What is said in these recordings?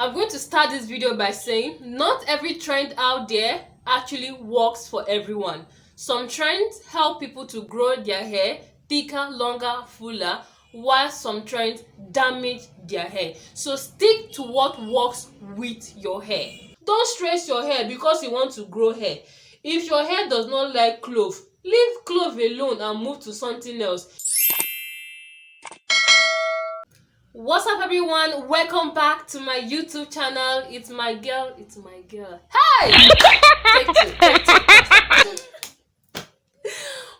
I'm going to start this video by saying not every trend out there actually works for everyone. Some trends help people to grow their hair thicker, longer, fuller, while some trends damage their hair. So stick to what works with your hair. Don't stress your hair because you want to grow hair. If your hair does not like clove, leave clove alone and move to something else. What's up everyone, welcome back to my YouTube channel. It's my girl. Hey! Take two.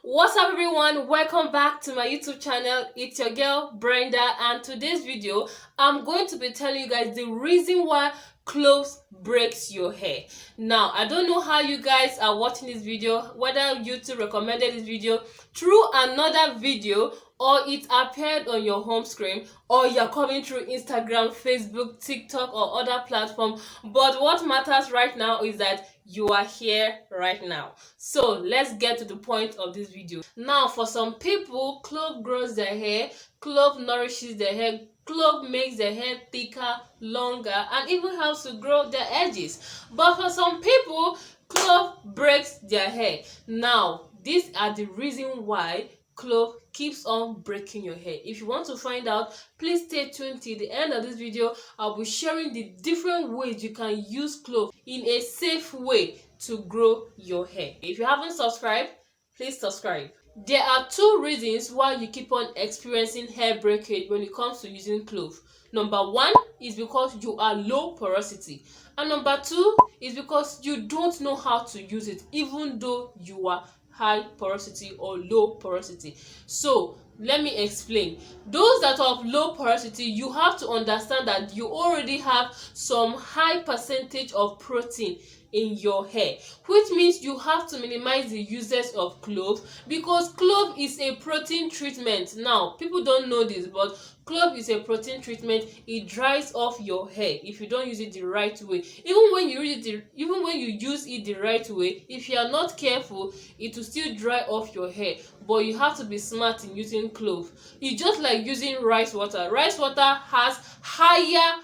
What's up everyone, welcome back to my YouTube channel. It's your girl Brenda, and today's video I'm going to be telling you guys the reason why cloves breaks your hair. Now I don't know how you guys are watching this video, whether YouTube recommended this video through another video or it appeared on your home screen, or you're coming through Instagram, Facebook, TikTok or other platform. But what matters right now is that you are here right now. So let's get to the point of this video. Now for some people, clove grows their hair, clove nourishes their hair, clove makes their hair thicker, longer, and even helps to grow their edges. But for some people, clove breaks their hair. Now these are the reason why clove keeps on breaking your hair. If you want to find out, please stay tuned till the end of this video. I'll be sharing the different ways you can use clove in a safe way to grow your hair. If you haven't subscribed, please subscribe. There are two reasons why you keep on experiencing hair breakage when it comes to using clove. Number one is because you are low porosity, and number two is because you don't know how to use it, even though you are high porosity or low porosity. So let me explain. Those that are of low porosity, you have to understand that you already have some high percentage of protein in your hair, which means you have to minimize the usage of clove, because clove is a protein treatment. Now people don't know this, but clove is a protein treatment. It dries off your hair if you don't use it the right way. Even when you use it the right way, if you are not careful, it will still dry off your hair. But you have to be smart in using clove. It's just like using rice water. Rice water has higher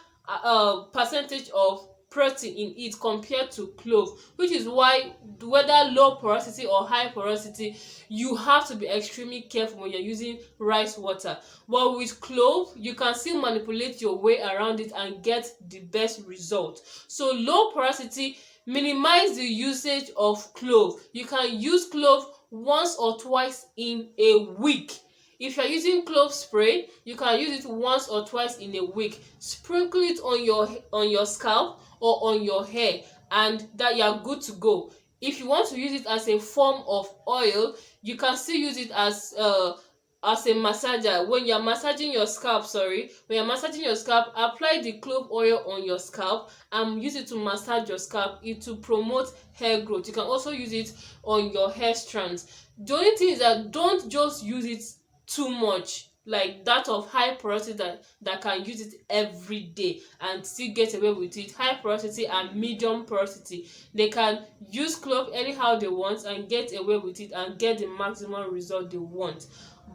percentage of protein in it compared to clove, which is why whether low porosity or high porosity, you have to be extremely careful when you're using rice water. But with clove, you can still manipulate your way around it and get the best result. So low porosity, minimize the usage of clove. You can use clove once or twice in a week. If you're using clove spray, you can use it once or twice in a week. Sprinkle it on your scalp or on your hair, and that you are good to go. If you want to use it as a form of oil, you can still use it as a massager. When you're massaging your scalp, apply the clove oil on your scalp and use it to massage your scalp. It will promote hair growth. You can also use it on your hair strands. The only thing is that don't just use it too much, like that of high porosity that can use it every day and still get away with it. High porosity and medium porosity, they can use clove anyhow they want and get away with it and get the maximum result they want.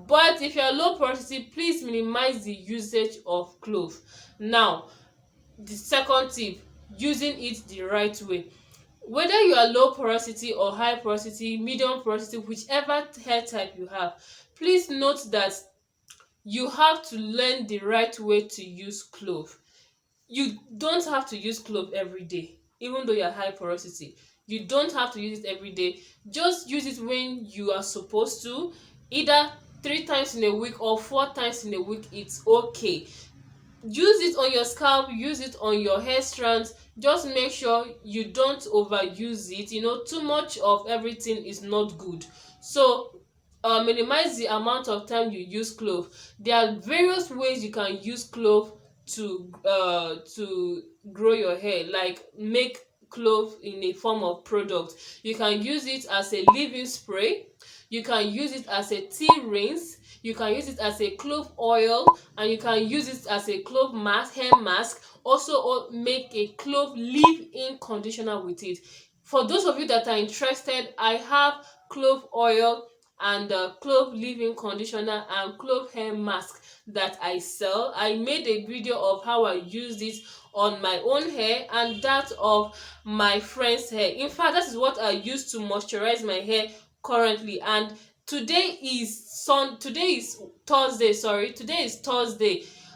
But if you're low porosity, please minimize the usage of clove. Now the second tip, using it the right way. Whether you are low porosity or high porosity, medium porosity, whichever hair type you have, please note that you have to learn the right way to use clove. You don't have to use clove every day, even though you're high porosity. You don't have to use it every day. Just use it when you are supposed to, either 3 times in a week or 4 times in a week. It's okay. Use it on your scalp, use it on your hair strands. Just make sure you don't overuse it. Too much of everything is not good. So minimize the amount of time you use clove. There are various ways you can use clove to grow your hair, like make clove in a form of product. You can use it as a leave-in spray, you can use it as a tea rinse, you can use it as a clove oil, and you can use it as a clove mask, hair mask. Also make a clove leave-in conditioner with it. For those of you that are interested, I have clove oil and clove leave-in conditioner and clove hair mask that I sell. I made a video of how I used it on my own hair and that of my friend's hair. In fact, that is what I use to moisturize my hair currently. And today is Thursday,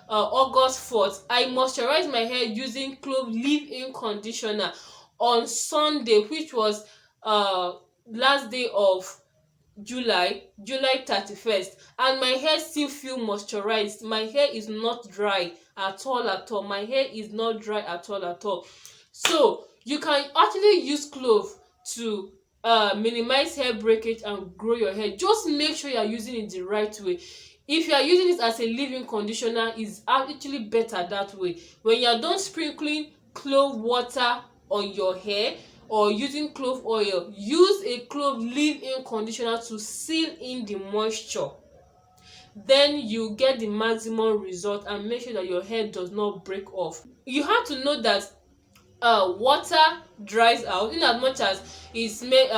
August 4th. I moisturized my hair using Clove leave-in conditioner on Sunday, which was last day of July 31st, and my hair still feel moisturized. My hair is not dry at all. My hair is not dry at all. So you can actually use Clove to minimize hair breakage and grow your hair. Just make sure you are using it the right way. If you are using it as a leave-in conditioner, it's actually better that way. When you are done sprinkling clove water on your hair or using clove oil, use a clove leave-in conditioner to seal in the moisture. Then you get the maximum result, and make sure that your hair does not break off. You have to know that water dries out in as much as it's made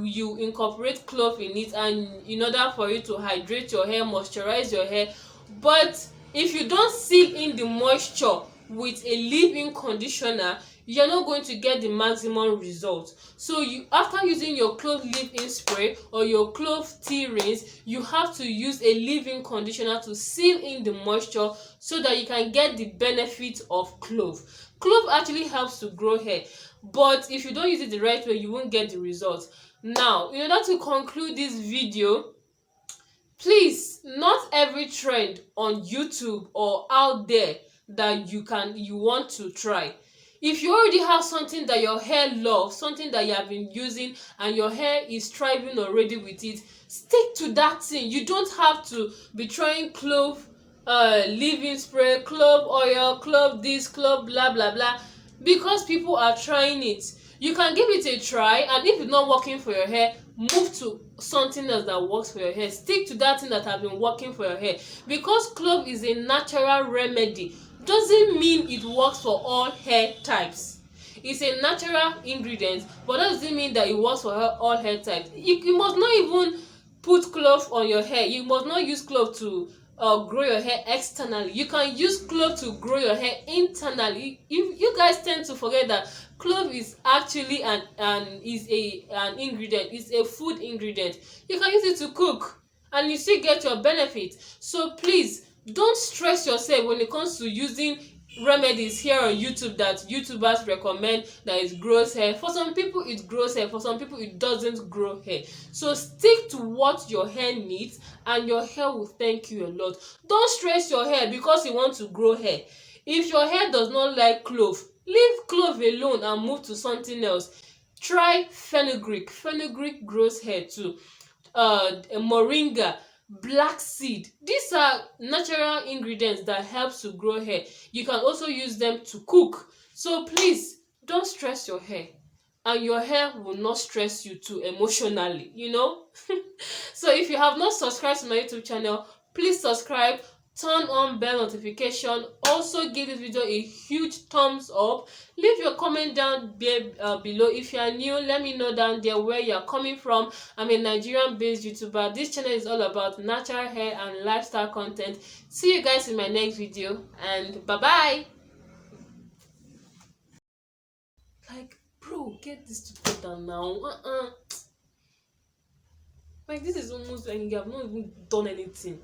you incorporate clove in it, and in order for you to hydrate your hair, moisturize your hair. But if you don't seal in the moisture with a leave-in conditioner, you're not going to get the maximum result. So you, after using your clove leave-in spray or your clove tea rinse, you have to use a leave-in conditioner to seal in the moisture so that you can get the benefit of clove. Clove actually helps to grow hair, but if you don't use it the right way, you won't get the results. Now, in order to conclude this video, please, not every trend on YouTube or out there that you want to try. If you already have something that your hair loves, something that you have been using and your hair is thriving already with it, stick to that thing. You don't have to be trying clove leave-in spray, clove oil, clove this, clove blah blah blah, because people are trying it. You can give it a try, and if it's not working for your hair, move to something else that works for your hair. Stick to that thing that has been working for your hair, because clove is a natural remedy. Doesn't mean it works for all hair types. It's a natural ingredient, but that doesn't mean that it works for all hair types. You must not even put clove on your hair. You must not use clove to grow your hair externally. You can use clove to grow your hair internally. You guys tend to forget that clove is actually an ingredient. It's a food ingredient. You can use it to cook and you still get your benefit. So please, don't stress yourself when it comes to using remedies here on YouTube that YouTubers recommend that it grows hair. For some people it grows hair, for some people it doesn't grow hair. So stick to what your hair needs and your hair will thank you a lot. Don't stress your hair because you want to grow hair. If your hair does not like clove, leave clove alone and move to something else. Try fenugreek. Fenugreek grows hair too. Moringa, black seed. These are natural ingredients that helps to grow hair. You can also use them to cook. So please, don't stress your hair, and your hair will not stress you too emotionally, you know. So if you have not subscribed to my YouTube channel, please subscribe, turn on bell notification, also give this video a huge thumbs up. Leave your comment down below. If you are new, let me know down there where you are coming from. I'm a Nigerian based YouTuber. This channel is all about natural hair and lifestyle content. See you guys in my next video, and bye bye. Like, bro, get this together now. Like, this is almost like you have not even done anything.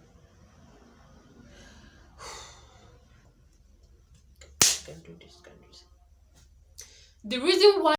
Can do this. The reason why